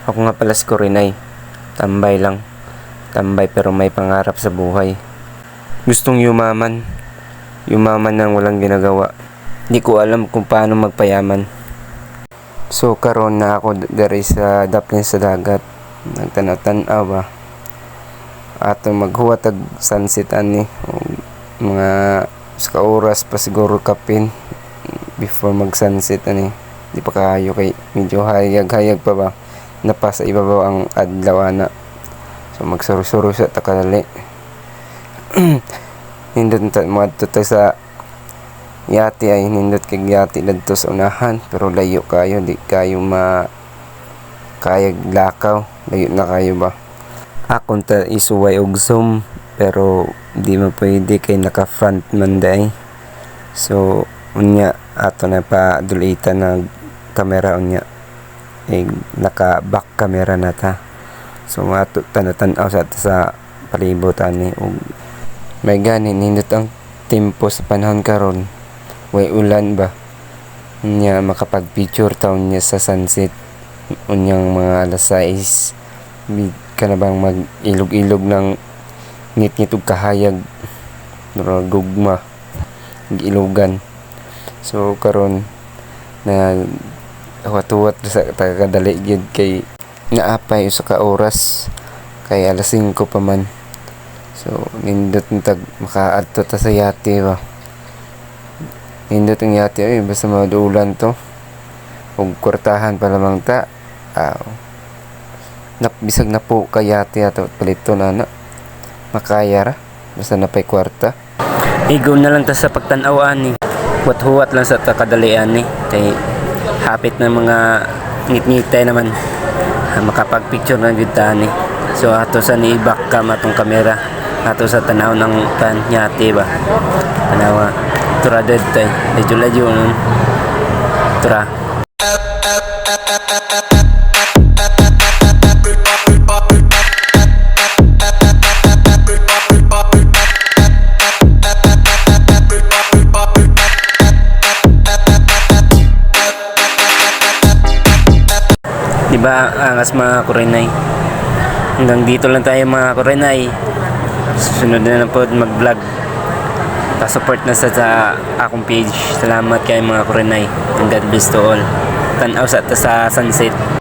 Ako nga pala si Corinay. Tambay lang. Tambay pero may pangarap sa buhay. Gustong yumaman. Yumaman ng walang ginagawa. Di ko alam kung paano magpayaman. So karon na ako dari sa daplin sa dagat. Nagtanaw-tanaw ba. Ato maghuwat ag sunset ani. Mga sa oras pa siguro kapin before mag sunset ani. Di pa kayo kay medyo hayag-hayag pa ba. Napa sa ibabaw ang adlaw ana. So magsuro-suro sa takadali. Nindot mo adto sa yati ay nindot kay yati didto sa unahan pero layo kayo di kayo kayag lakaw, layo na kayo ba. Akon ta isuway og zoom pero di mo pwede kay naka front man day. So unya ato na pa dulitan ng kamera unya naka back camera na ta. So ato tan-aw sa palibot ani ug may gani nindot ang tempo sa panahon karon. Way ulan ba unya makapag-picture taon niya sa sunset unyang mga alas 6 ka na bang mag-ilog-ilog ng ngit-ngit ug kahayag gugma gilugan. So karon na huwat-huwat sa tagadali gyud kay naapay usa ka oras kay alas 5 pa man. So nindot tag makaadto ta sa yate ba. Nindot ang yate ay basta madulan to ug kwartahan pa lamang ta. Bisag na po kayate ato palito na makaya ra basta napay kwarta. Igo na lang ta sa pagtan-aw ani. Huwat-huwat lang sa takadalian ni kay hapit na mga ngit-ngitay naman makapag-picture na gyud ta ni. So ato sa ni-back cam atong kamera ato sa tanaw ng panyate ba. Tanawa tura dead tay medyo tura. Diba angas mga Corinay. Hanggang dito lang tayo mga Corinay. Susunod na lang po mag-vlog. Pa-support na sa akong page. Salamat kay mga Corinay. And God bless to all. Tanaw sa sunset.